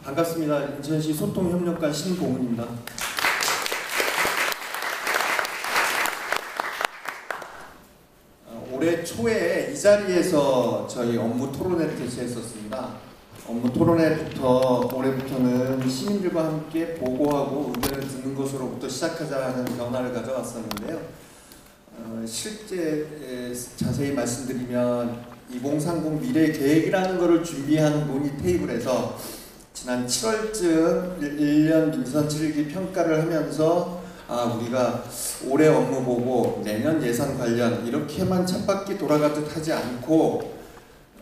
반갑습니다. 인천시 소통협력관 신공훈입니다. 올해 초에 이 자리에서 저희 업무 토론회를 개최했었습니다. 업무 토론회부터 올해부터는 시민들과 함께 보고하고 의견을 듣는 것으로부터 시작하자는 변화를 가져왔었는데요. 실제 자세히 말씀드리면 2030 미래 계획이라는 것을 준비하는 논의 테이블에서 지난 7월쯤 1년 민선 7기 평가를 하면서 우리가 올해 업무 보고 내년 예산 관련 이렇게만 쳇바퀴 돌아가듯 하지 않고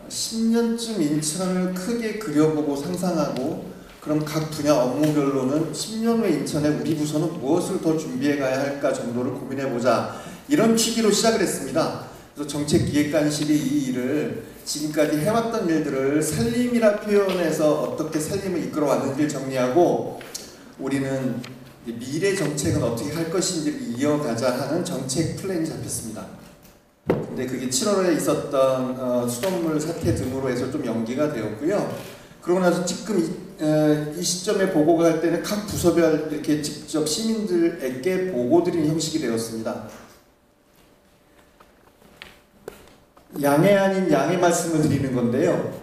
10년쯤 인천을 크게 그려보고 상상하고 그럼 각 분야 업무별로는 10년 후에 인천에 우리 부서는 무엇을 더 준비해 가야 할까 정도를 고민해보자, 이런 취지로 시작을 했습니다. 그래서 정책기획관실이 이 일을 지금까지 해왔던 일들을 살림이라 표현해서 어떻게 살림을 이끌어왔는지를 정리하고 우리는 미래 정책은 어떻게 할 것인지를 이어가자 하는 정책 플랜이 잡혔습니다. 근데 그게 7월에 있었던 수돗물 사태 등으로 해서 좀 연기가 되었고요. 그러고 나서 지금 이 시점에 보고가 할 때는 각 부서별 이렇게 직접 시민들에게 보고 드리는 형식이 되었습니다. 양해 아닌 양해 말씀을 드리는 건데요.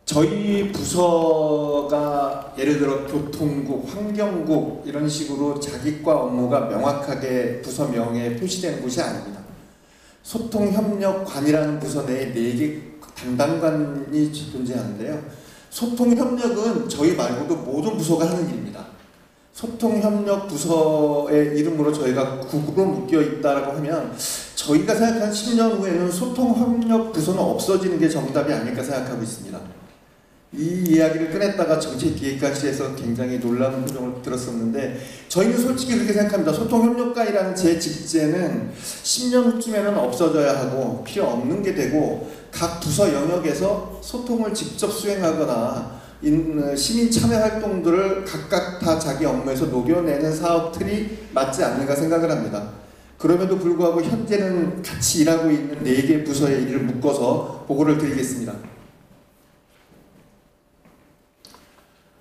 저희 부서가 예를 들어 교통국, 환경국 이런 식으로 자기과 업무가 명확하게 부서명에 표시되는 곳이 아닙니다. 소통협력관이라는 부서 내에 4개 담당관이 존재하는데요. 소통협력은 저희 말고도 모든 부서가 하는 일입니다. 소통협력 부서의 이름으로 저희가 국으로 묶여 있다라고 하면 저희가 생각한 10년 후에는 소통협력 부서는 없어지는 게 정답이 아닐까 생각하고 있습니다. 이 이야기를 꺼냈다가 정책기획관실에서 굉장히 놀라운 표정을 들었었는데 저희는 솔직히 그렇게 생각합니다. 소통협력관이라는 제 직제는 10년 후쯤에는 없어져야 하고 필요 없는 게 되고 각 부서 영역에서 소통을 직접 수행하거나 시민 참여 활동들을 각각 다 자기 업무에서 녹여내는 사업들이 맞지 않는가 생각을 합니다. 그럼에도 불구하고 현재는 같이 일하고 있는 4개 부서의 일을 묶어서 보고를 드리겠습니다.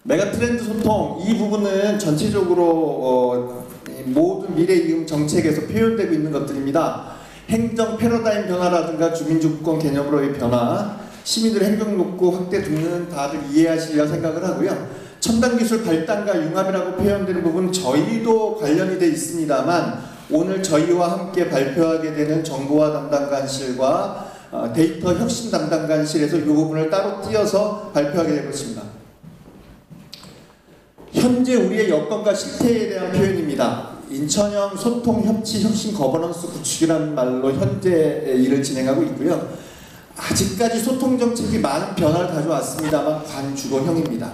메가트렌드 소통, 이 부분은 전체적으로 모든 미래이음 정책에서 표현되고 있는 것들입니다. 행정 패러다임 변화라든가 주민주권 개념으로의 변화, 시민들의 행동 욕구 확대 등은 다들 이해하시리라 생각을 하고요. 첨단기술 발달과 융합이라고 표현되는 부분은 저희도 관련이 되어 있습니다만 오늘 저희와 함께 발표하게 되는 정보화 담당관실과 데이터 혁신 담당관실에서 이 부분을 따로 띄어서 발표하게 될 것입니다. 현재 우리의 여건과 실태에 대한 표현입니다. 인천형 소통 협치 혁신 거버넌스 구축이라는 말로 현재 일을 진행하고 있고요. 아직까지 소통 정책이 많은 변화를 가져왔습니다만 관주도형입니다.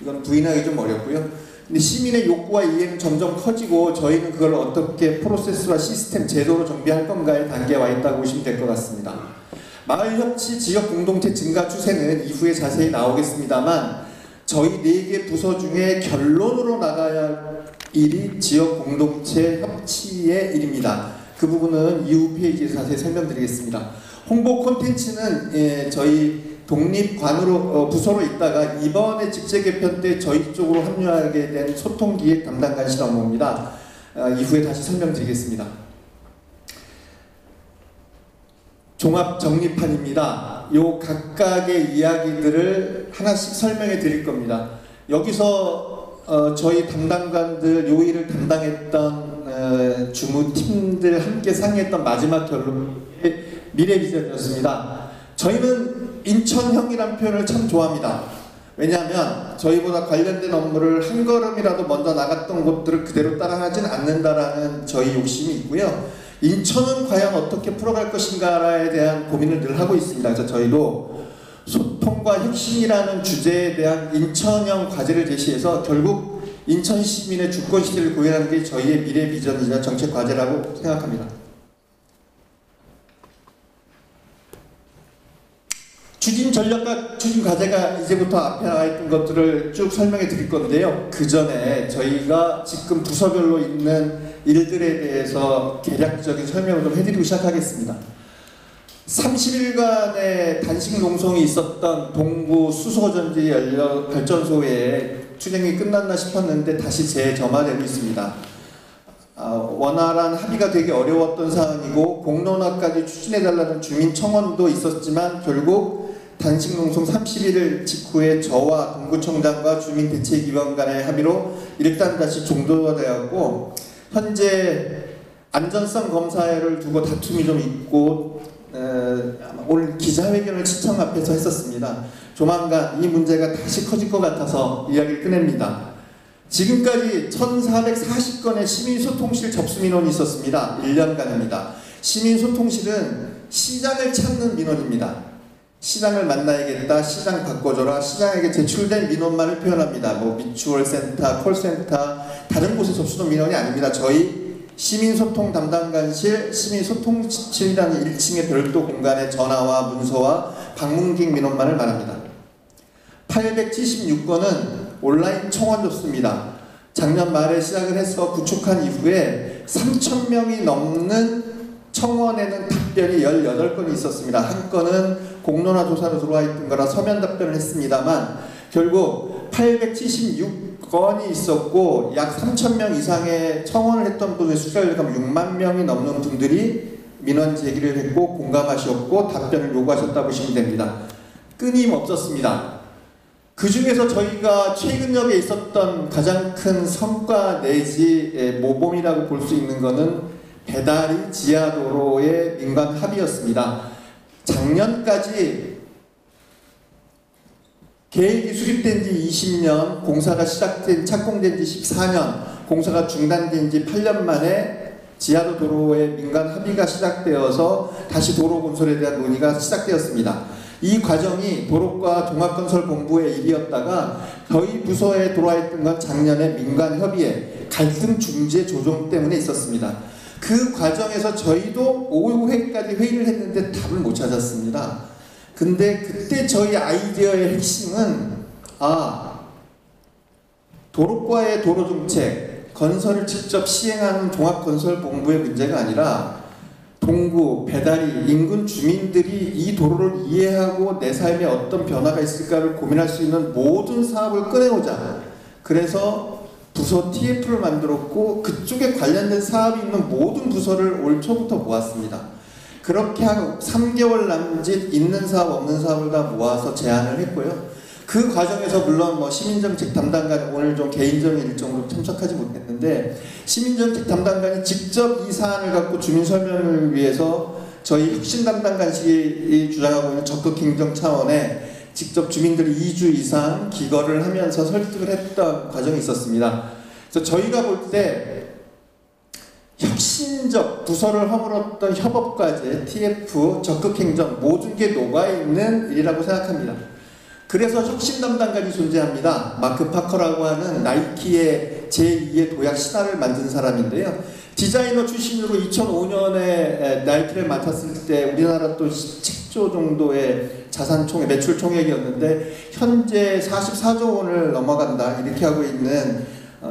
이건 부인하기 좀 어렵고요. 근데 시민의 욕구와 이해는 점점 커지고 저희는 그걸 어떻게 프로세스와 시스템, 제도로 정비할 건가의 단계에 와 있다고 보시면 될 것 같습니다. 마을 협치, 지역 공동체 증가 추세는 이후에 자세히 나오겠습니다만 저희 4개 부서 중에 결론으로 나가야 할 일이 지역 공동체 협치의 일입니다. 그 부분은 이후 페이지에서 자세히 설명드리겠습니다. 홍보 콘텐츠는 저희 독립관으로 부서로 있다가 이번에 직제 개편 때 저희 쪽으로 합류하게 된 소통기획 담당관실 업무입니다. 이후에 다시 설명드리겠습니다. 종합 정리판입니다. 요 각각의 이야기들을 하나씩 설명해 드릴 겁니다. 여기서 저희 담당관들 요 일을 담당했던 주무팀들 함께 상의했던 마지막 결론이 미래 비전이었습니다. 저희는 인천형이라는 표현을 참 좋아합니다. 왜냐하면 저희보다 관련된 업무를 한 걸음이라도 먼저 나갔던 곳들을 그대로 따라하진 않는다라는 저희 욕심이 있고요. 인천은 과연 어떻게 풀어갈 것인가에 대한 고민을 늘 하고 있습니다. 그래서 저희도 소통과 혁신이라는 주제에 대한 인천형 과제를 제시해서 결국 인천 시민의 주권 시대를 구현하는 게 저희의 미래 비전이자 정책 과제라고 생각합니다. 추진 전략과 추진 과제가 이제부터 앞에 나와 있던 것들을 쭉 설명해 드릴 건데요. 그 전에 저희가 지금 부서별로 있는 일들에 대해서 개략적인 설명을 좀 해드리고 시작하겠습니다. 30일간의 단식 농성이 있었던 동구 수소전지 발전소에 투쟁이 끝났나 싶었는데 다시 재점화되고 있습니다. 원활한 합의가 되기 어려웠던 사안이고 공론화까지 추진해달라는 주민 청원도 있었지만 결국 단식 농성 30일 직후에 저와 동구청장과 주민대책위원 간의 합의로 일단 다시 종료되었고, 현재 안전성 검사를 두고 다툼이 좀 있고 오늘 기자회견을 시청 앞에서 했었습니다. 조만간 이 문제가 다시 커질 것 같아서 이야기를 꺼냅니다. 지금까지 1440건의 시민소통실 접수 민원이 있었습니다. 1년간입니다. 시민소통실은 시장을 찾는 민원입니다. 시장을 만나야겠다, 시장 바꿔줘라, 시장에게 제출된 민원만을 표현합니다. 뭐 미추홀센터, 콜센터, 다른 곳에 접수된 민원이 아닙니다. 저희 시민소통 담당관실, 시민소통실이라는 1층의 별도 공간의 전화와 문서와 방문객 민원만을 말합니다. 876건은 온라인 청원 접수입니다. 작년 말에 시작을 해서 구축한 이후에 3,000명이 넘는 청원에는 답변이 18건이 있었습니다. 한 건은 공론화 조사로 들어와 있던 거라 서면 답변을 했습니다만 결국 876건이 있었고 약 3,000명 이상의 청원을 했던 분의 숫자를 가면 6만 명이 넘는 분들이 민원 제기를 했고 공감하셨고 답변을 요구하셨다고 보시면 됩니다. 끊임없었습니다. 그 중에서 저희가 최근역에 있었던 가장 큰 성과 내지 모범이라고 볼 수 있는 것은 배다리 지하도로의 민간 합의였습니다. 작년까지 계획이 수립된 지 20년, 공사가 착공된 지 14년, 공사가 중단된 지 8년 만에 지하도 도로의 민간 합의가 시작되어서 다시 도로 건설에 대한 논의가 시작되었습니다. 이 과정이 도로과 종합건설본부의 일이었다가 저희 부서에 들어와 있던 건 작년에 민간협의회 갈등 중재 조정 때문에 있었습니다. 그 과정에서 저희도 5회까지 회의를 했는데 답을 못 찾았습니다. 근데 그때 저희 아이디어의 핵심은 도로과의 도로정책, 건설을 직접 시행하는 종합건설본부의 문제가 아니라 동구, 배다리, 인근 주민들이 이 도로를 이해하고 내 삶에 어떤 변화가 있을까를 고민할 수 있는 모든 사업을 꺼내오자. 그래서 부서 TF를 만들었고 그쪽에 관련된 사업이 있는 모든 부서를 올 초부터 모았습니다. 그렇게 한 3개월 남짓 있는 사업 없는 사업을 다 모아서 제안을 했고요. 그 과정에서 물론 시민정책 담당관 오늘 좀 개인적인 일정으로 참석하지 못했는데 시민정책 담당관이 직접 이 사안을 갖고 주민 설명을 위해서 저희 혁신 담당관실이 주장하고 있는 적극 행정 차원에 직접 주민들이 2주 이상 기거를 하면서 설득을 했던 과정이 있었습니다. 그래서 저희가 볼 때 혁신적 부서를 허물었던 협업과제, TF, 적극행정 모든 게 녹아있는 일이라고 생각합니다. 그래서 혁신 담당관이 존재합니다. 마크 파커라고 하는 나이키의 제2의 도약 신화를 만든 사람인데요. 디자이너 출신으로 2005년에 나이키를 맡았을 때 우리나라 또 10조 정도의 매출 총액이었는데 현재 44조 원을 넘어간다 이렇게 하고 있는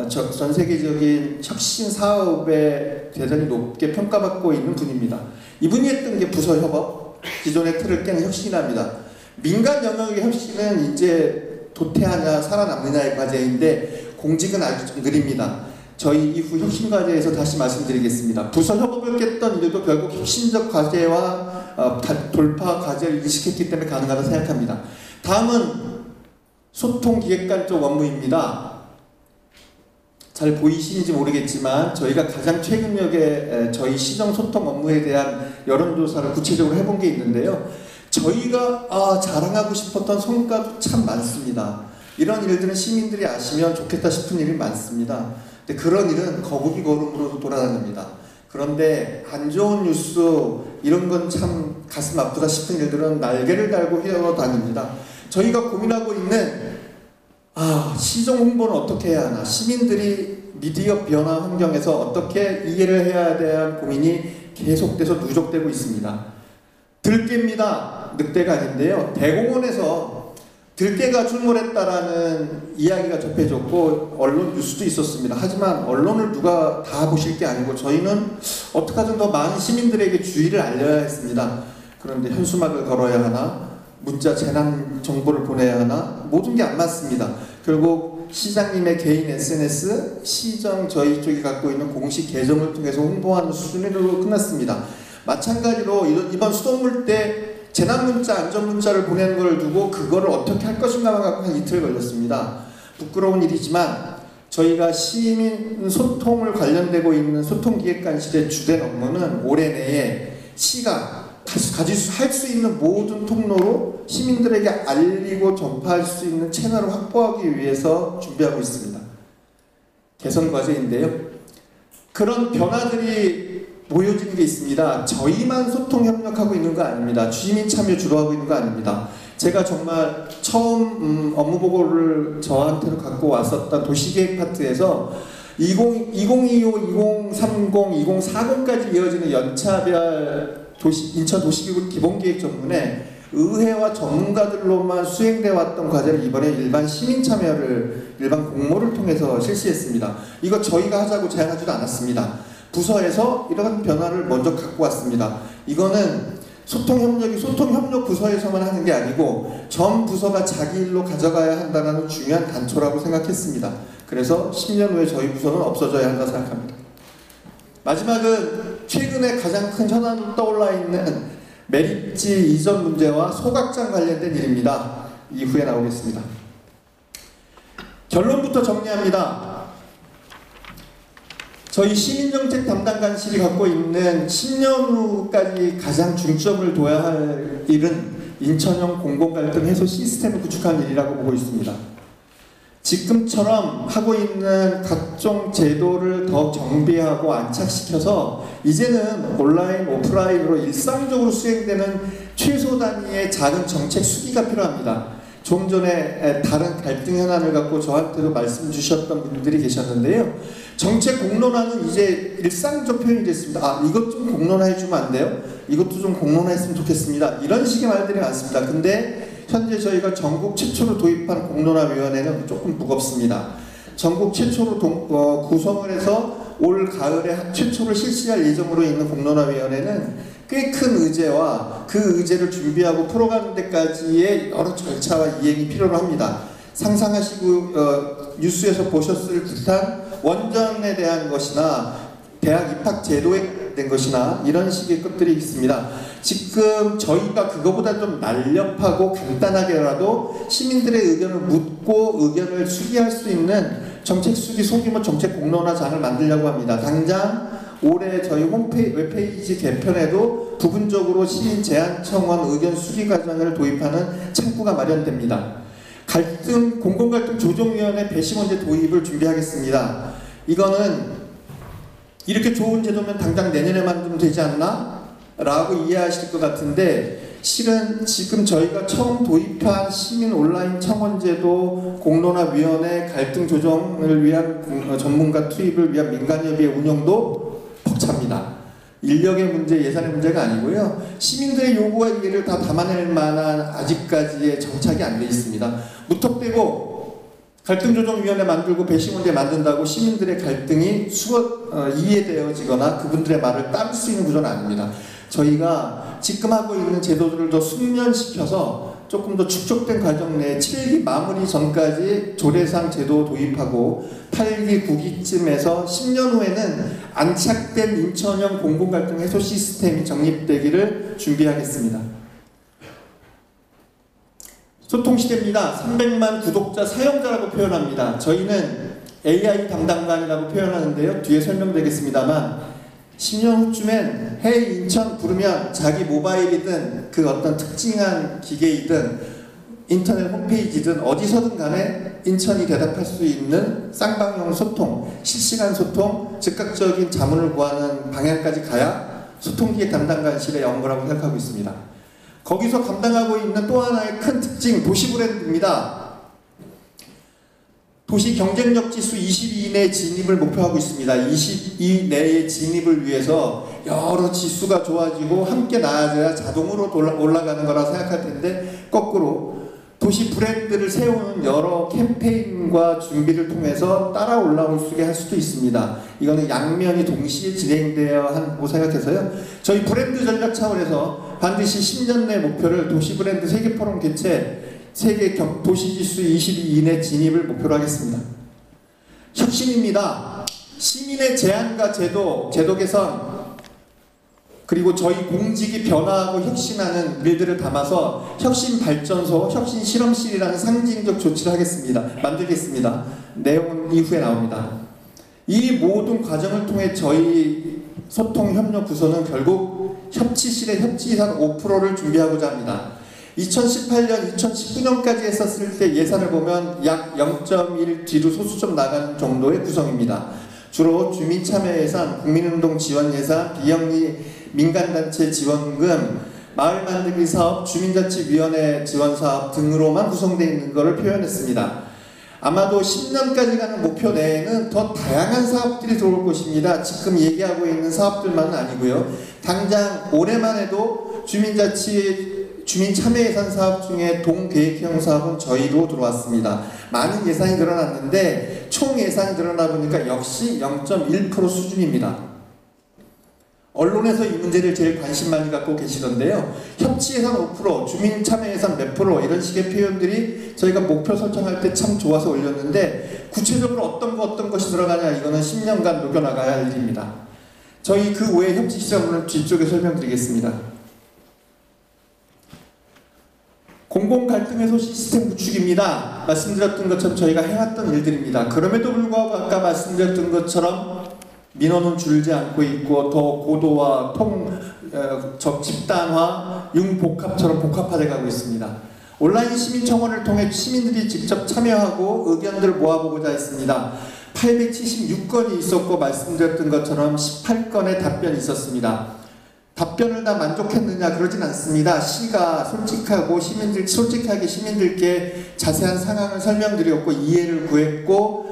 전 세계적인 혁신 사업에 대단히 높게 평가받고 있는 분입니다. 이분이 했던 게 부서 협업, 기존의 틀을 깨는 혁신이랍니다. 민간 영역의 혁신은 이제 도태하냐 살아남느냐의 과제인데 공직은 아주 좀 느립니다. 저희 이후 혁신 과제에서 다시 말씀드리겠습니다. 부서 협업을 깼던 일도 결국 혁신적 과제와 돌파 과제를 인식했기 때문에 가능하다고 생각합니다. 다음은 소통기획관 쪽 업무입니다. 잘 보이시는지 모르겠지만 저희가 가장 최근역에 저희 시정 소통 업무에 대한 여론조사를 구체적으로 해본 게 있는데요. 저희가 자랑하고 싶었던 성과도 참 많습니다. 이런 일들은 시민들이 아시면 좋겠다 싶은 일이 많습니다. 근데 그런 일은 거북이 걸음으로도 돌아다닙니다. 그런데 안 좋은 뉴스 이런 건 참 가슴 아프다 싶은 일들은 날개를 달고 휘어다닙니다. 저희가 고민하고 있는 시정 홍보는 어떻게 해야 하나, 시민들이 미디어 변화 환경에서 어떻게 이해를 해야 대한 고민이 계속돼서 누적되고 있습니다. 들깨입니다. 늑대가 아닌데요. 대공원에서 들깨가 출몰했다라는 이야기가 접해졌고 언론 뉴스도 있었습니다. 하지만 언론을 누가 다 보실 게 아니고 저희는 어떻게 하든 더 많은 시민들에게 주의를 알려야 했습니다. 그런데 현수막을 걸어야 하나, 문자 재난 정보를 보내야 하나, 모든 게 안 맞습니다. 결국 시장님의 개인 SNS, 시정 저희 쪽이 갖고 있는 공식 계정을 통해서 홍보하는 수준으로 끝났습니다. 마찬가지로 이번 수돗물 때 재난문자, 안전문자를 보내는 걸 두고 그거를 어떻게 할 것인가만 갖고 한 이틀 걸렸습니다. 부끄러운 일이지만 저희가 시민 소통을 관련되고 있는 소통기획관실의 주된 업무는 올해 내에 시가 할 수 있는 모든 통로로 시민들에게 알리고 전파할 수 있는 채널을 확보하기 위해서 준비하고 있습니다. 개선 과제인데요. 그런 변화들이 보여지는 게 있습니다. 저희만 소통 협력하고 있는 거 아닙니다. 주민 참여 주로 하고 있는 거 아닙니다. 제가 정말 처음 업무 보고를 저한테로 갖고 왔었던 도시계획 파트에서 2025, 2030, 2040까지 이어지는 연차별 인천 도시기구 기본계획 전문에 의회와 전문가들로만 수행되어 왔던 과제를 이번에 일반 시민 참여를 일반 공모를 통해서 실시했습니다. 이거 저희가 하자고 제안하지도 않았습니다. 부서에서 이런 변화를 먼저 갖고 왔습니다. 이거는 소통협력 부서에서만 하는 게 아니고 전 부서가 자기 일로 가져가야 한다는 중요한 단초라고 생각했습니다. 그래서 10년 후에 저희 부서는 없어져야 한다 생각합니다. 마지막은 최근에 가장 큰 현안으로 떠올라 있는 매립지 이전 문제와 소각장 관련된 일입니다. 이후에 나오겠습니다. 결론부터 정리합니다. 저희 시민정책 담당관실이 갖고 있는 10년 후까지 가장 중점을 둬야 할 일은 인천형 공공갈등 해소 시스템을 구축하는 일이라고 보고 있습니다. 지금처럼 하고 있는 각종 제도를 더 정비하고 안착시켜서 이제는 온라인, 오프라인으로 일상적으로 수행되는 최소 단위의 작은 정책 수기가 필요합니다. 좀 전에 다른 갈등 현안을 갖고 저한테도 말씀 주셨던 분들이 계셨는데요. 정책 공론화는 이제 일상적 표현이 됐습니다. 이것 좀 공론화해 주면 안 돼요? 이것도 좀 공론화했으면 좋겠습니다. 이런 식의 말들이 많습니다. 근데 현재 저희가 전국 최초로 도입한 공론화위원회는 조금 무겁습니다. 전국 최초로 구성을 해서 올 가을에 최초로 실시할 예정으로 있는 공론화위원회는 꽤 큰 의제와 그 의제를 준비하고 풀어가는 데까지의 여러 절차와 이행이 필요로 합니다. 상상하시고 뉴스에서 보셨을 듯한 원전에 대한 것이나 대학 입학 제도에 된 것이나 이런 식의 것들이 있습니다. 지금 저희가 그거보다 좀 날렵하고 간단하게라도 시민들의 의견을 묻고 의견을 수기할 수 있는 정책 수기 소규모 정책 공론화장을 만들려고 합니다. 당장 올해 저희 웹페이지 개편에도 부분적으로 시민 제안 청원 의견 수기 과정을 도입하는 창구가 마련됩니다. 공공갈등 조정위원회 배심원제 도입을 준비하겠습니다. 이거는 이렇게 좋은 제도면 당장 내년에 만들면 되지 않나? 라고 이해하실 것 같은데 실은 지금 저희가 처음 도입한 시민 온라인 청원제도 공론화위원회 갈등 조정을 위한 전문가 투입을 위한 민간협의회 운영도 벅찹니다. 인력의 문제, 예산의 문제가 아니고요. 시민들의 요구와 이해를 다 담아낼 만한 아직까지의 정착이 안 돼 있습니다. 무턱대고 갈등조정위원회 만들고 배심원제 만든다고 시민들의 갈등이 이해되어지거나 그분들의 말을 따를 수 있는 구조는 아닙니다. 저희가 지금 하고 있는 제도들을 더 숙련시켜서 조금 더 축적된 과정 내에 7기 마무리 전까지 조례상 제도 도입하고 8기, 9기쯤에서 10년 후에는 안착된 인천형 공공갈등 해소 시스템이 정립되기를 준비하겠습니다. 소통시대입니다. 300만 구독자 사용자라고 표현합니다. 저희는 AI 담당관이라고 표현하는데요. 뒤에 설명드리겠습니다만 10년 후쯤엔 헤이 인천 부르면 자기 모바일이든 그 어떤 특징한 기계이든 인터넷 홈페이지든 어디서든 간에 인천이 대답할 수 있는 쌍방향 소통, 실시간 소통, 즉각적인 자문을 구하는 방향까지 가야 소통기획 담당관실의 업무라고 생각하고 있습니다. 거기서 감당하고 있는 또 하나의 큰 특징, 도시 브랜드입니다. 도시 경쟁력 지수 22 이내 진입을 목표하고 있습니다. 22 내의 진입을 위해서 여러 지수가 좋아지고 함께 나아져야 자동으로 올라가는 거라 생각할 텐데 거꾸로 도시 브랜드를 세우는 여러 캠페인과 준비를 통해서 따라 올라올 수 있게 할 수도 있습니다. 이거는 양면이 동시에 진행되어야 한다고 생각해서요. 저희 브랜드 전략 차원에서 반드시 10년 내 목표를 도시 브랜드 세계 포럼 개최, 세계 도시지수 20위 이내 진입을 목표로 하겠습니다. 혁신입니다. 시민의 제안과 제도 개선, 그리고 저희 공직이 변화하고 혁신하는 일들을 담아서 혁신 발전소, 혁신 실험실이라는 상징적 조치를 만들겠습니다. 내용은 이후에 나옵니다. 이 모든 과정을 통해 저희 소통 협력 부서는 결국 협치실의 협치예산 5%를 준비하고자 합니다. 2018년, 2019년까지 했었을 때 예산을 보면 약 0.1 뒤로 소수 좀 나가는 정도의 구성입니다. 주로 주민참여 예산, 국민운동 지원 예산, 비영리 민간단체 지원금, 마을 만들기 사업, 주민자치위원회 지원 사업 등으로만 구성되어 있는 것을 표현했습니다. 아마도 10년까지 가는 목표 내에는 더 다양한 사업들이 들어올 것입니다. 지금 얘기하고 있는 사업들만은 아니고요. 당장 올해만 해도 주민참여 예산 사업 중에 동계획형 사업은 저희도 들어왔습니다. 많은 예산이 늘어났는데 총 예산이 늘어나 보니까 역시 0.1% 수준입니다. 언론에서 이 문제를 제일 관심 많이 갖고 계시던데요. 협치예산 5%, 주민참여예산 몇 프로 이런 식의 표현들이 저희가 목표 설정할 때 참 좋아서 올렸는데 구체적으로 어떤 것이 들어가냐 이거는 10년간 녹여나가야 할 일입니다. 저희 그 외의 협치 시장은 뒤쪽에 설명드리겠습니다. 공공갈등 해소 시스템 구축입니다. 말씀드렸던 것처럼 저희가 해왔던 일들입니다. 그럼에도 불구하고 아까 말씀드렸던 것처럼 민원은 줄지 않고 있고 더 고도화, 집단화, 융복합처럼 복합화돼 가고 있습니다. 온라인 시민청원을 통해 시민들이 직접 참여하고 의견들을 모아보고자 했습니다. 876건이 있었고 말씀드렸던 것처럼 18건의 답변이 있었습니다. 답변을 다 만족했느냐 그러진 않습니다. 시가 솔직하게 시민들께 자세한 상황을 설명드렸고 이해를 구했고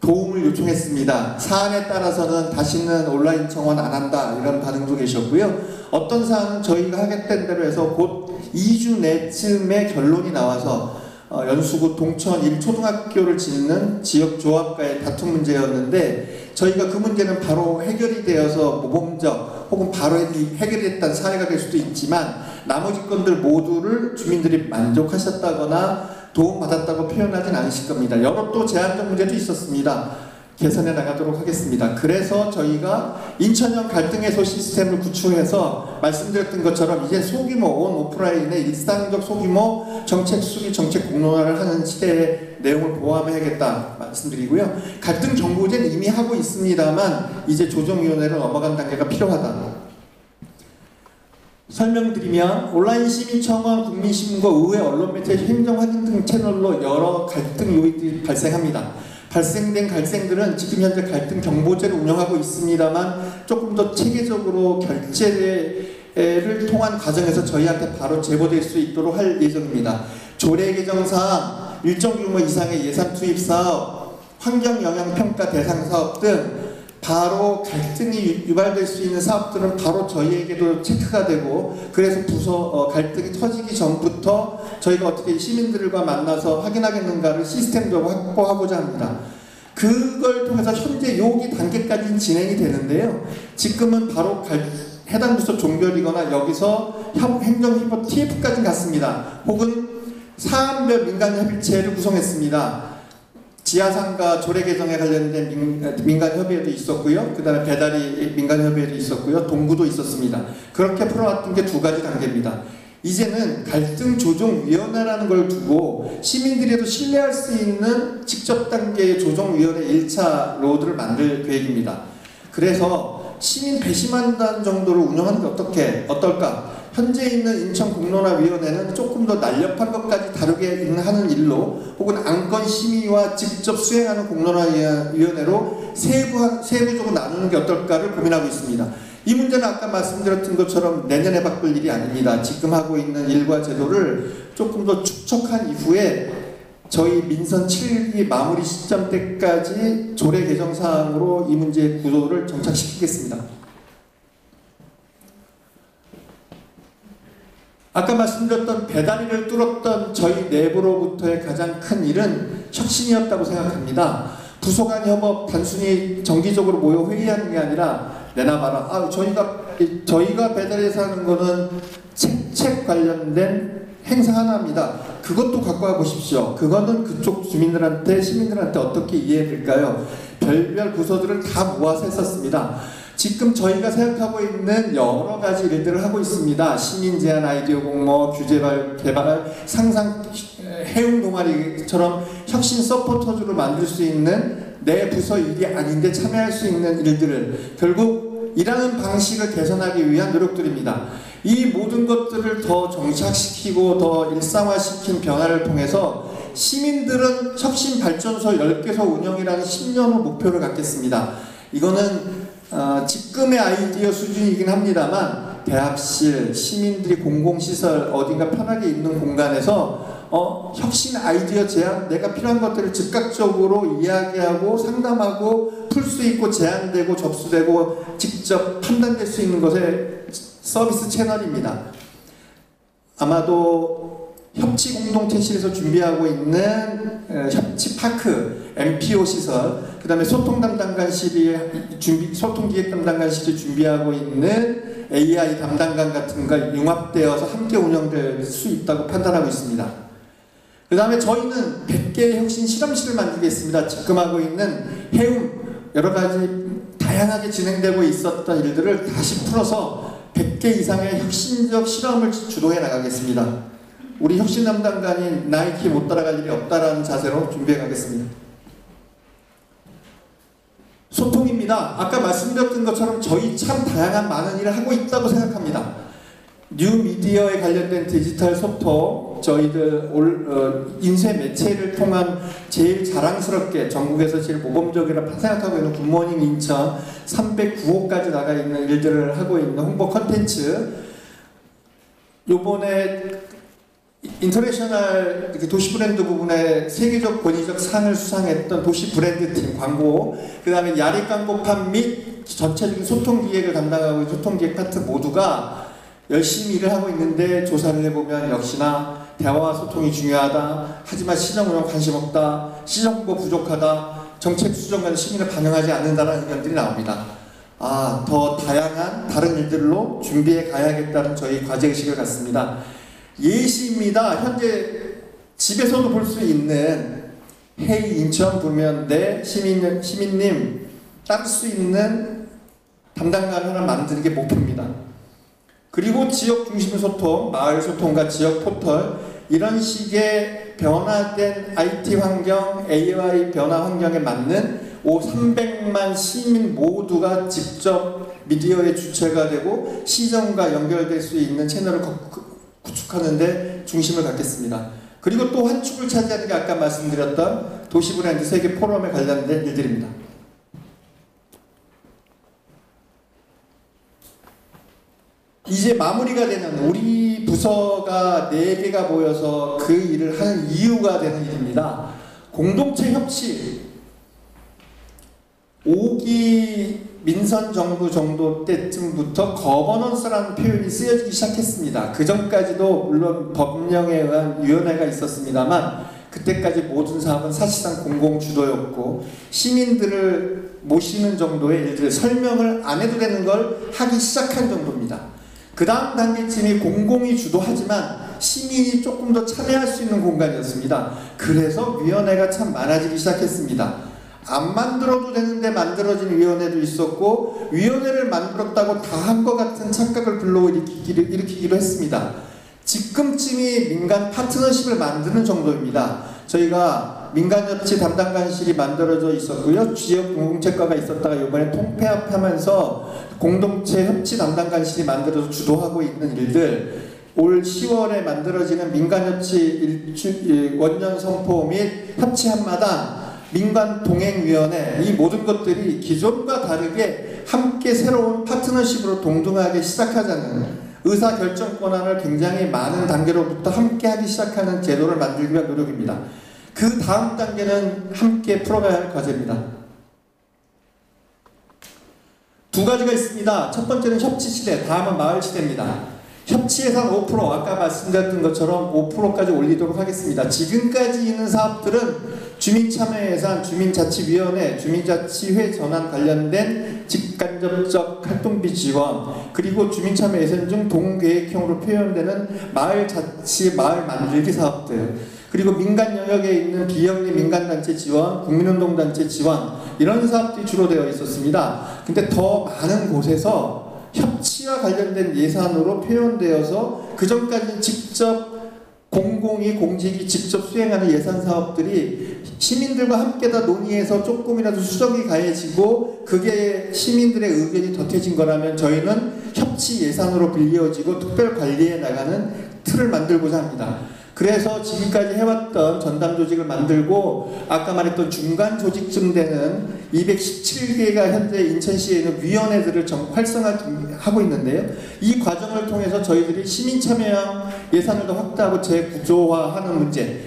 도움을 요청했습니다. 사안에 따라서는 다시는 온라인 청원 안 한다 이런 반응도 계셨고요. 어떤 사안은 저희가 하겠다는 대로 해서 곧 2주 내쯤에 결론이 나와서 연수구 동천 1초등학교를 짓는 지역조합과의 다툼 문제였는데 저희가 그 문제는 바로 해결이 되어서 모범적 혹은 바로 해결이 됐다는 사례가 될 수도 있지만 나머지 건들 모두를 주민들이 만족하셨다거나 도움받았다고 표현하진 않으실 겁니다. 여러 또 제한적 문제도 있었습니다. 개선해 나가도록 하겠습니다. 그래서 저희가 인천형 갈등 해소 시스템을 구축해서 말씀드렸던 것처럼 이제 소규모 온 오프라인의 일상적 소규모 정책 수립, 정책 공론화를 하는 시대의 내용을 포함해야겠다 말씀드리고요. 갈등 정보제는 이미 하고 있습니다만 이제 조정위원회로 넘어간 단계가 필요하다. 설명드리면 온라인 시민청원, 국민신문과 의회, 언론 매체, 행정 확인 등 채널로 여러 갈등 요인들이 발생합니다. 발생된 갈등들은 지금 현재 갈등 경보제를 운영하고 있습니다만 조금 더 체계적으로 결제를 통한 과정에서 저희한테 바로 제보될 수 있도록 할 예정입니다. 조례 개정사항, 일정 규모 이상의 예산 투입 사업, 환경영향평가 대상 사업 등 바로 갈등이 유발될 수 있는 사업들은 바로 저희에게도 체크가 되고 그래서 갈등이 터지기 전부터 저희가 어떻게 시민들과 만나서 확인하겠는가를 시스템적으로 확보하고자 합니다. 그걸 통해서 현재 여기 단계까지는 진행이 되는데요. 지금은 바로 해당 부서 종결이거나 여기서 행정협업 TF까지 갔습니다. 혹은 사안별 민간협의체를 구성했습니다. 지하상가 조례 개정에 관련된 민간협의회도 있었고요. 그 다음에 배달이 민간협의회도 있었고요. 동구도 있었습니다. 그렇게 풀어왔던 게 두 가지 단계입니다. 이제는 갈등조정위원회라는 걸 두고 시민들이도 신뢰할 수 있는 직접 단계의 조정위원회 1차 로드를 만들 계획입니다. 그래서 시민 배심한단 정도로 운영하는 게 어떨까? 현재 있는 인천공론화위원회는 조금 더 날렵한 것까지 다루게 하는 일로 혹은 안건 심의와 직접 수행하는 공론화위원회로 세부적으로 나누는 게 어떨까를 고민하고 있습니다. 이 문제는 아까 말씀드렸던 것처럼 내년에 바꿀 일이 아닙니다. 지금 하고 있는 일과 제도를 조금 더 축적한 이후에 저희 민선 7기 마무리 시점 때까지 조례 개정 사항으로 이 문제의 구도를 정착시키겠습니다. 아까 말씀드렸던 배다리를 뚫었던 저희 내부로부터의 가장 큰 일은 혁신이었다고 생각합니다. 부서 간 협업 단순히 정기적으로 모여 회의하는 게 아니라 내놔봐라. 저희가 배달해서 하는 거는 책 관련된 행사 하나입니다. 그것도 갖고 와 보십시오. 그거는 그쪽 주민들한테, 시민들한테 어떻게 이해될까요? 별별 부서들을 다 모아서 했었습니다. 지금 저희가 생각하고 있는 여러 가지 일들을 하고 있습니다. 시민 제안 아이디어 공모, 규제 개발, 상상 해운 동아리처럼 혁신 서포터즈로 만들 수 있는 내 부서 일이 아닌데 참여할 수 있는 일들을 결국 일하는 방식을 개선하기 위한 노력들입니다. 이 모든 것들을 더 정착시키고 더 일상화시킨 변화를 통해서 시민들은 혁신 발전소 10개소 운영이라는 10년 후 목표를 갖겠습니다. 이거는 지금의 아이디어 수준이긴 합니다만 대합실, 시민들이 공공시설 어딘가 편하게 있는 공간에서 혁신 아이디어 제안, 내가 필요한 것들을 즉각적으로 이야기하고 상담하고 풀 수 있고 제안되고 접수되고 직접 판단될 수 있는 것의 서비스 채널입니다. 아마도 협치 공동체실에서 준비하고 있는 협치 파크, MPO 시설, 그 다음에 소통 담당관실이 소통 기획 담당관실이 준비하고 있는 AI 담당관 같은 거 융합되어서 함께 운영될 수 있다고 판단하고 있습니다. 그 다음에 저희는 100개의 혁신 실험실을 만들겠습니다. 지금 하고 있는 해움, 여러 가지 다양하게 진행되고 있었던 일들을 다시 풀어서 100개 이상의 혁신적 실험을 주도해 나가겠습니다. 우리 혁신 담당관이 나이키 못 따라갈 일이 없다라는 자세로 준비해 가겠습니다. 소통입니다. 아까 말씀드렸던 것처럼 저희 참 다양한 많은 일을 하고 있다고 생각합니다. 뉴미디어에 관련된 디지털 소통, 저희들 인쇄 매체를 통한 제일 자랑스럽게 전국에서 제일 모범적이라고 생각하고 있는 굿모닝 인천 309호까지 나가 있는 일들을 하고 있는 홍보 컨텐츠, 요번에 인터내셔널 도시 브랜드 부분에 세계적 권위적 상을 수상했던 도시 브랜드 팀 광고, 그 다음에 야리 광고판 및 전체적인 소통 기획을 담당하고 있는 소통 기획 파트 모두가 열심히 일을 하고 있는데 조사를 해보면 역시나 대화와 소통이 중요하다. 하지만 시정 운영 관심 없다. 시정 홍보 부족하다. 정책 수정과는 시민을 반영하지 않는다는 의견들이 나옵니다. 더 다양한 다른 일들로 준비해 가야겠다는 저희 과제의식을 갖습니다. 예시입니다. 현재 집에서도 볼 수 있는 헤이 인천 보면 내 시민님 따를 수 있는 담당관 하나 만드는 게 목표입니다. 그리고 지역 중심 소통, 마을 소통과 지역 포털, 이런 식의 변화된 IT 환경, AI 변화 환경에 맞는 300만 시민 모두가 직접 미디어의 주체가 되고 시정과 연결될 수 있는 채널을 구축하는 데 중심을 갖겠습니다. 그리고 또 한 축을 차지하는 게 아까 말씀드렸던 도시브랜드 세계 포럼에 관련된 일들입니다. 이제 마무리가 되는, 우리 부서가 4개가 모여서 그 일을 하는 이유가 되는 일입니다. 공동체 협치. 5기 민선정부 정도 때쯤부터 거버넌스라는 표현이 쓰여지기 시작했습니다. 그 전까지도 물론 법령에 의한 위원회가 있었습니다만 그때까지 모든 사업은 사실상 공공주도였고 시민들을 모시는 정도의 일들, 설명을 안 해도 되는 걸 하기 시작한 정도입니다. 그 다음 단계쯤이 공공이 주도하지만 시민이 조금 더 참여할 수 있는 공간이었습니다. 그래서 위원회가 참 많아지기 시작했습니다. 안 만들어도 되는데 만들어진 위원회도 있었고 위원회를 만들었다고 다 한 것 같은 착각을 불러일으키기도 했습니다. 지금쯤이 민간 파트너십을 만드는 정도입니다. 저희가 민간협치 담당관실이 만들어져 있었고요. 지역 공동체과가 있었다가 이번에 통폐합하면서 공동체 협치 담당관실이 만들어서 주도하고 있는 일들, 올 10월에 만들어지는 민간협치 원년 선포 및 협치 한마당, 민간동행위원회, 이 모든 것들이 기존과 다르게 함께 새로운 파트너십으로 동등하게 시작하자는, 의사결정 권한을 굉장히 많은 단계로부터 함께 하기 시작하는 제도를 만들기 위한 노력입니다. 그 다음 단계는 함께 풀어가야 할 과제입니다. 두 가지가 있습니다. 첫 번째는 협치시대, 다음은 마을시대입니다. 협치 예산 5%, 아까 말씀드렸던 것처럼 5%까지 올리도록 하겠습니다. 지금까지 있는 사업들은 주민참여예산, 주민자치위원회, 주민자치회 전환 관련된 직간접적 활동비 지원, 그리고 주민참여예산 중 동계획형으로 표현되는 마을자치, 마을 만들기 사업들, 그리고 민간 영역에 있는 비영리 민간단체 지원, 국민운동단체 지원, 이런 사업들이 주로 되어 있었습니다. 근데 더 많은 곳에서 협치와 관련된 예산으로 표현되어서 그전까지는 직접 공공이 공직이 직접 수행하는 예산 사업들이 시민들과 함께 다 논의해서 조금이라도 수정이 가해지고 그게 시민들의 의견이 덧해진 거라면 저희는 협치 예산으로 빌려지고 특별 관리해 나가는 틀을 만들고자 합니다. 그래서 지금까지 해왔던 전담 조직을 만들고 아까 말했던 중간 조직쯤 되는 217개가 현재 인천시에 있는 위원회들을 활성화하고 있는데요. 이 과정을 통해서 저희들이 시민 참여형 예산을 더 확대하고 재구조화하는 문제,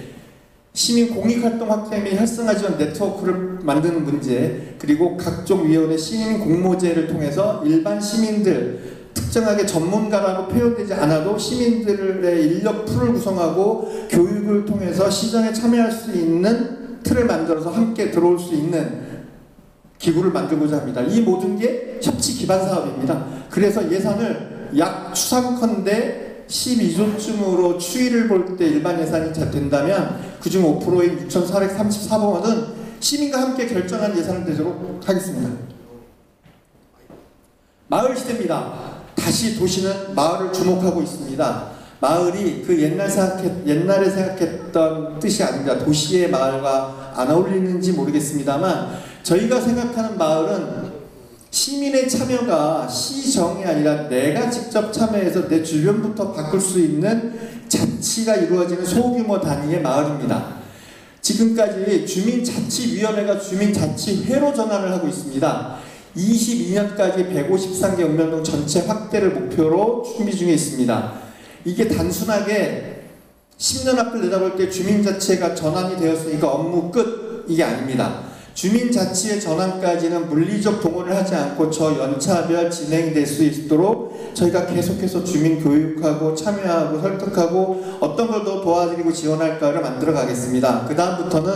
시민 공익활동 확대 및 활성화 지원 네트워크를 만드는 문제, 그리고 각종 위원회 시민 공모제를 통해서 일반 시민들, 특정하게 전문가라고 표현되지 않아도 시민들의 인력 풀을 구성하고 교육을 통해서 시정에 참여할 수 있는 틀을 만들어서 함께 들어올 수 있는 기구를 만들고자 합니다. 이 모든 게 협치 기반 사업입니다. 그래서 예산을 약 추상컨대 12조쯤으로 추이를 볼 때 일반 예산이 된다면 그중 5%인 6,434억 원은 시민과 함께 결정한 예산을 내도록 하겠습니다. 마을 시대입니다. 다시 도시는 마을을 주목하고 있습니다. 마을이 그 옛날에 생각했던 뜻이 아닙니다. 도시의 마을과 안 어울리는지 모르겠습니다만 저희가 생각하는 마을은 시민의 참여가 시정이 아니라 내가 직접 참여해서 내 주변부터 바꿀 수 있는 자치가 이루어지는 소규모 단위의 마을입니다. 지금까지 주민자치위원회가 주민자치회로 전환을 하고 있습니다. 22년까지 153개 읍면동 전체 확대를 목표로 준비 중에 있습니다. 이게 단순하게 10년 앞을 내다볼 때 주민자치회가 전환이 되었으니까 업무 끝, 이게 아닙니다. 주민자치회 전환까지는 물리적 동원을 하지 않고 저 연차별 진행될 수 있도록 저희가 계속해서 주민 교육하고 참여하고 설득하고 어떤 걸 더 도와드리고 지원할까를 만들어 가겠습니다. 그 다음부터는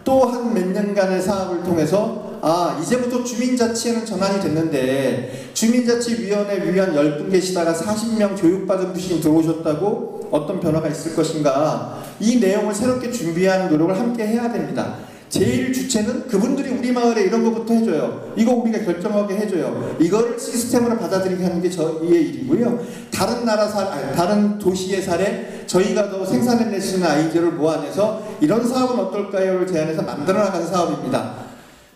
또 한 몇 년간의 사업을 통해서 이제부터 주민자치회는 전환이 됐는데 주민자치위원회 위원 10분 계시다가 40명 교육받은 분이 들어오셨다고 어떤 변화가 있을 것인가, 이 내용을 새롭게 준비하는 노력을 함께 해야 됩니다. 제일 주체는 그분들이 우리 마을에 이런 것부터 해줘요. 이거 우리가 결정하게 해줘요. 이거를 시스템으로 받아들이게 하는 게 저희의 일이고요. 다른 도시의 사례, 저희가 더 생산해낼 수 있는 아이디어를 모아내서 이런 사업은 어떨까요를 제안해서 만들어 나가는 사업입니다.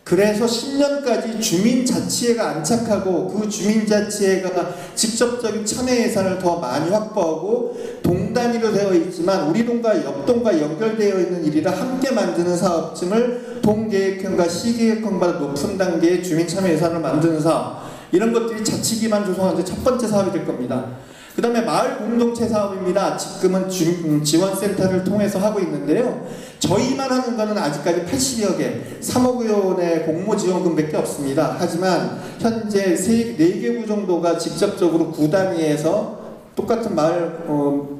그래서 10년까지 주민자치회가 안착하고 그 주민자치회가 직접적인 참여 예산을 더 많이 확보하고 동단위로 되어 있지만 우리 동과 옆동과 연결되어 있는 일이라 함께 만드는 사업층을 동계획형과 시계획형보다 높은 단계의 주민참여 예산을 만드는 사업, 이런 것들이 자치기반 조성하는 첫 번째 사업이 될 겁니다. 그 다음에 마을 공동체 사업입니다. 지금은 지원센터를 통해서 하고 있는데요. 저희만 하는 거는 아직까지 80여 개, 3억 원의 공모지원금밖에 없습니다. 하지만 현재 4개구 정도가 직접적으로 구단위에서 똑같은 마을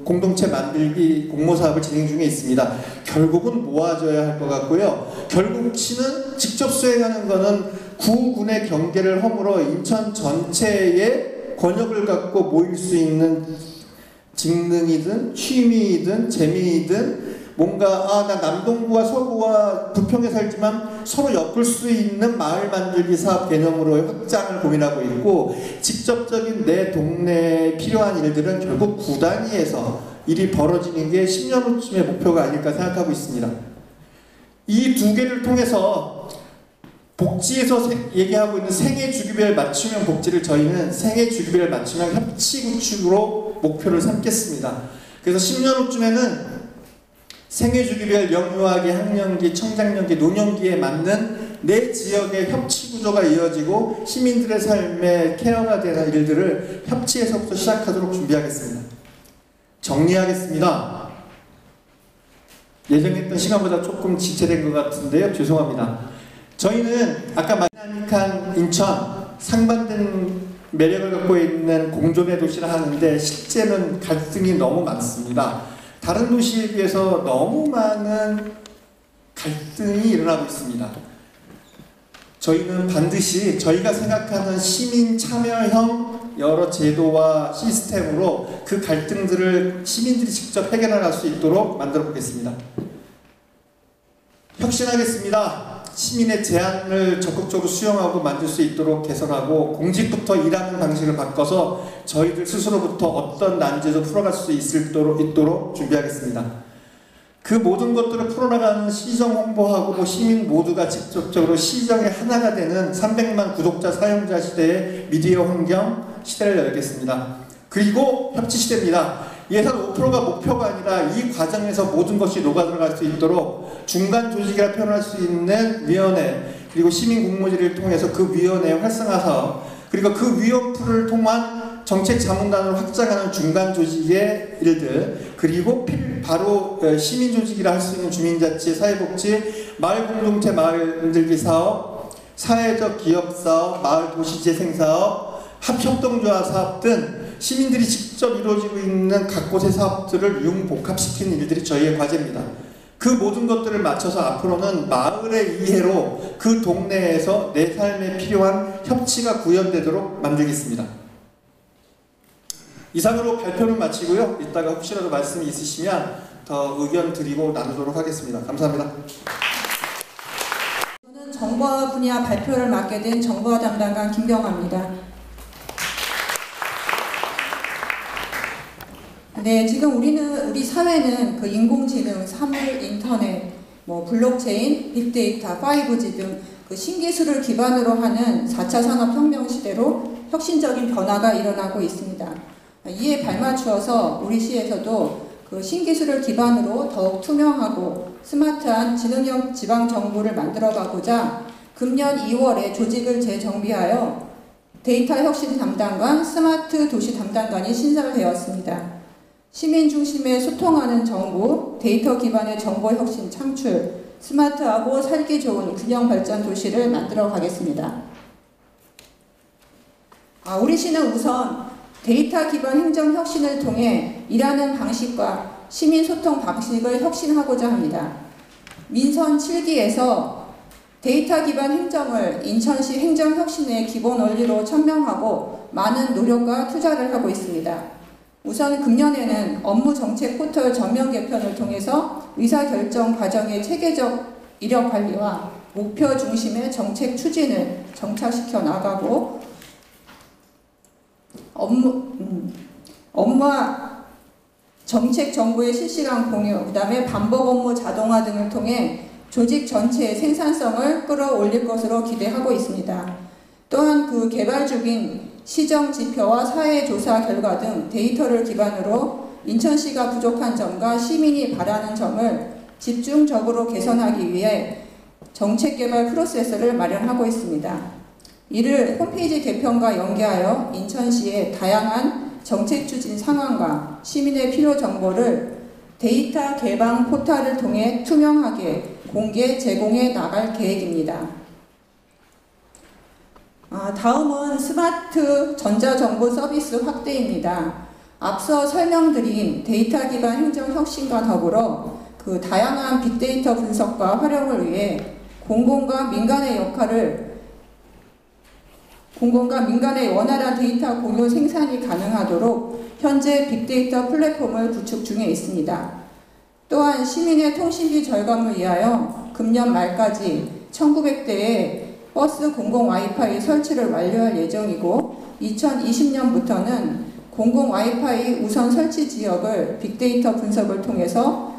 공동체 만들기 공모사업을 진행 중에 있습니다. 결국은 모아줘야 할 것 같고요. 결국 시는 직접 수행하는 거는 구군의 경계를 허물어 인천 전체의 권역을 갖고 모일 수 있는 직능이든 취미이든 재미이든 뭔가 나 남동구와 서구와 부평에 살지만 서로 엮을 수 있는 마을 만들기 사업 개념으로 확장을 고민하고 있고, 직접적인 내 동네에 필요한 일들은 결국 구단위에서 일이 벌어지는 게 10년 후쯤의 목표가 아닐까 생각하고 있습니다. 이 두 개를 통해서 복지에서 얘기하고 있는 생애 주기별 맞춤형 복지를 저희는 생애 주기별 맞춤형 협치 구축으로 목표를 삼겠습니다. 그래서 10년 후쯤에는 생애 주기별 영유아기, 학령기, 청장년기, 노년기에 맞는 내 지역의 협치 구조가 이어지고 시민들의 삶에 케어가 되는 일들을 협치에서부터 시작하도록 준비하겠습니다. 정리하겠습니다. 예정했던 시간보다 조금 지체된 것 같은데요. 죄송합니다. 저희는 아까 다이나믹한 인천, 상반된 매력을 갖고 있는 공존의 도시라 하는데 실제는 갈등이 너무 많습니다. 다른 도시에 비해서 너무 많은 갈등이 일어나고 있습니다. 저희는 반드시 저희가 생각하는 시민 참여형 여러 제도와 시스템으로 그 갈등들을 시민들이 직접 해결할 수 있도록 만들어 보겠습니다. 혁신하겠습니다. 시민의 제안을 적극적으로 수용하고 만들 수 있도록 개선하고 공직부터 일하는 방식을 바꿔서 저희들 스스로부터 어떤 난제도 풀어갈 수 있도록 준비하겠습니다. 그 모든 것들을 풀어나가는 시정 홍보하고 시민 모두가 직접적으로 시정의 하나가 되는 300만 구독자 사용자 시대의 미디어 환경 시대를 열겠습니다. 그리고 협치 시대입니다. 예산 5%가 목표가 아니라 이 과정에서 모든 것이 녹아들어갈 수 있도록 중간 조직이라 표현할 수 있는 위원회, 그리고 시민 공모지를 통해서 그 위원회 활성화 사업, 그리고 그 위원풀을 통한 정책 자문단을 확장하는 중간 조직의 일들, 그리고 바로 시민 조직이라 할 수 있는 주민자치, 사회복지, 마을 공동체 마을 만들기 사업, 사회적 기업 사업, 마을 도시 재생 사업, 합협동조합 사업 등 시민들이 직접 이루어지고 있는 각 곳의 사업들을 융복합시키는 일들이 저희의 과제입니다. 그 모든 것들을 맞춰서 앞으로는 마을의 이해로 그 동네에서 내 삶에 필요한 협치가 구현되도록 만들겠습니다. 이상으로 발표는 마치고요. 이따가 혹시라도 말씀이 있으시면 더 의견 드리고 나누도록 하겠습니다. 감사합니다. 저는 정보화 분야 발표를 맡게 된 정보화 담당관 김경아입니다. 네, 지금 우리 사회는 그 인공지능, 사물, 인터넷, 블록체인, 빅데이터, 5G 등 그 신기술을 기반으로 하는 4차 산업혁명 시대로 혁신적인 변화가 일어나고 있습니다. 이에 발맞추어서 우리 시에서도 그 신기술을 기반으로 더욱 투명하고 스마트한 지능형 지방정부를 만들어가고자 금년 2월에 조직을 재정비하여 데이터 혁신 담당관, 스마트 도시 담당관이 신설되었습니다. 시민 중심의 소통하는 정부, 데이터 기반의 정보 혁신 창출, 스마트하고 살기 좋은 균형 발전 도시를 만들어 가겠습니다. 우리 시는 우선 데이터 기반 행정 혁신을 통해 일하는 방식과 시민 소통 방식을 혁신하고자 합니다. 민선 7기에서 데이터 기반 행정을 인천시 행정 혁신의 기본 원리로 천명하고 많은 노력과 투자를 하고 있습니다. 우선 금년에는 업무 정책 포털 전면 개편을 통해서 의사결정 과정의 체계적 이력 관리와 목표 중심의 정책 추진을 정착시켜 나가고 업무와 정책 정보의 실시간 공유, 그 다음에 반복 업무 자동화 등을 통해 조직 전체의 생산성을 끌어올릴 것으로 기대하고 있습니다. 또한 그 개발 중인 시정 지표와 사회조사 결과 등 데이터를 기반으로 인천시가 부족한 점과 시민이 바라는 점을 집중적으로 개선하기 위해 정책개발 프로세스를 마련하고 있습니다. 이를 홈페이지 개편과 연계하여 인천시의 다양한 정책 추진 상황과 시민의 필요 정보를 데이터 개방 포털을 통해 투명하게 공개 제공해 나갈 계획입니다. 다음은 스마트 전자정보 서비스 확대입니다. 앞서 설명드린 데이터 기반 행정 혁신과 더불어 그 다양한 빅데이터 분석과 활용을 위해 공공과 민간의 원활한 데이터 공유 생산이 가능하도록 현재 빅데이터 플랫폼을 구축 중에 있습니다. 또한 시민의 통신비 절감을 위하여 금년 말까지 1900대의 버스 공공 와이파이 설치를 완료할 예정이고 2020년부터는 공공 와이파이 우선 설치 지역을 빅데이터 분석을 통해서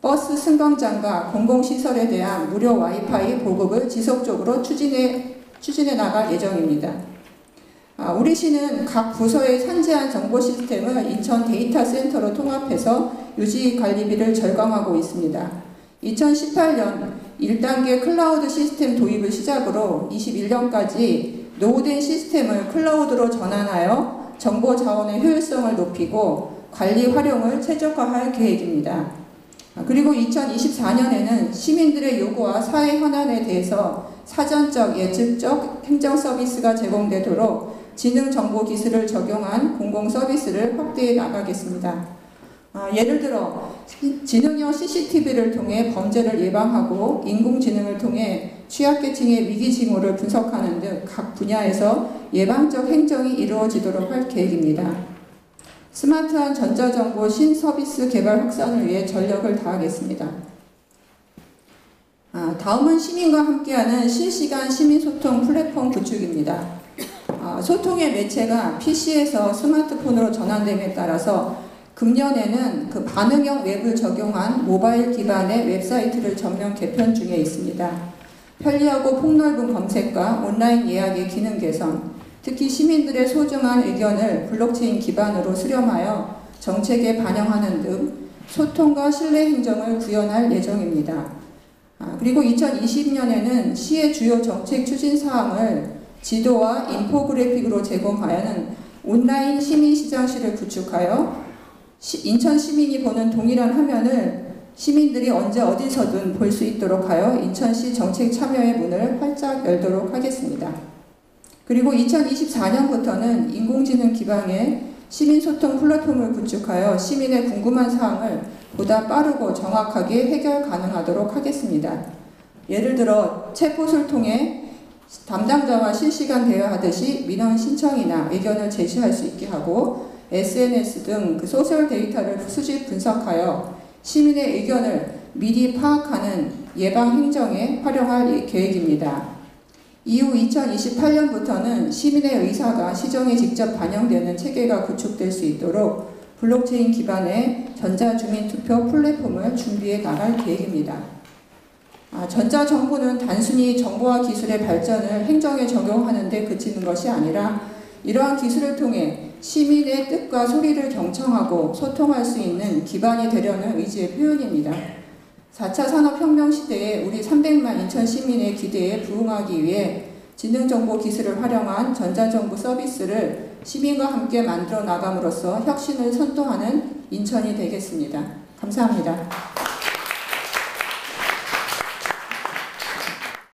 버스 승강장과 공공시설에 대한 무료 와이파이 보급을 지속적으로 추진해 나갈 예정입니다. 우리 시는 각 부서의 산재한 정보 시스템을 인천 데이터 센터로 통합해서 유지 관리비를 절감하고 있습니다. 2018년 1단계 클라우드 시스템 도입을 시작으로 21년까지 노후된 시스템을 클라우드로 전환하여 정보 자원의 효율성을 높이고 관리 활용을 최적화할 계획입니다. 그리고 2024년에는 시민들의 요구와 사회 현안에 대해서 사전적, 예측적 행정 서비스가 제공되도록 지능정보기술을 적용한 공공서비스를 확대해 나가겠습니다. 예를 들어 지능형 CCTV를 통해 범죄를 예방하고 인공지능을 통해 취약계층의 위기징후를 분석하는 등 각 분야에서 예방적 행정이 이루어지도록 할 계획입니다. 스마트한 전자정보 신서비스 개발 확산을 위해 전력을 다하겠습니다. 다음은 시민과 함께하는 실시간 시민소통 플랫폼 구축입니다. 소통의 매체가 PC에서 스마트폰으로 전환됨에 따라서 금년에는 그 반응형 웹을 적용한 모바일 기반의 웹사이트를 전면 개편 중에 있습니다. 편리하고 폭넓은 검색과 온라인 예약의 기능 개선, 특히 시민들의 소중한 의견을 블록체인 기반으로 수렴하여 정책에 반영하는 등 소통과 신뢰 행정을 구현할 예정입니다. 그리고 2020년에는 시의 주요 정책 추진 사항을 지도와 인포그래픽으로 제공하여는 온라인 시민시장실을 구축하여 인천 시민이 보는 동일한 화면을 시민들이 언제 어디서든 볼 수 있도록 하여 인천시 정책 참여의 문을 활짝 열도록 하겠습니다. 그리고 2024년부터는 인공지능 기반의 시민소통 플랫폼을 구축하여 시민의 궁금한 사항을 보다 빠르고 정확하게 해결 가능하도록 하겠습니다. 예를 들어 챗봇을 통해 담당자와 실시간 대화하듯이 민원 신청이나 의견을 제시할 수 있게 하고 SNS 등 그 소셜 데이터를 수집 분석하여 시민의 의견을 미리 파악하는 예방 행정에 활용할 계획입니다. 이후 2028년부터는 시민의 의사가 시정에 직접 반영되는 체계가 구축될 수 있도록 블록체인 기반의 전자주민투표 플랫폼을 준비해 나갈 계획입니다. 전자정부는 단순히 정보와 기술의 발전을 행정에 적용하는 데 그치는 것이 아니라 이러한 기술을 통해 시민의 뜻과 소리를 경청하고 소통할 수 있는 기반이 되려는 의지의 표현입니다. 4차 산업혁명 시대에 우리 300만 인천 시민의 기대에 부응하기 위해 지능정보기술을 활용한 전자정부 서비스를 시민과 함께 만들어 나감으로써 혁신을 선도하는 인천이 되겠습니다. 감사합니다.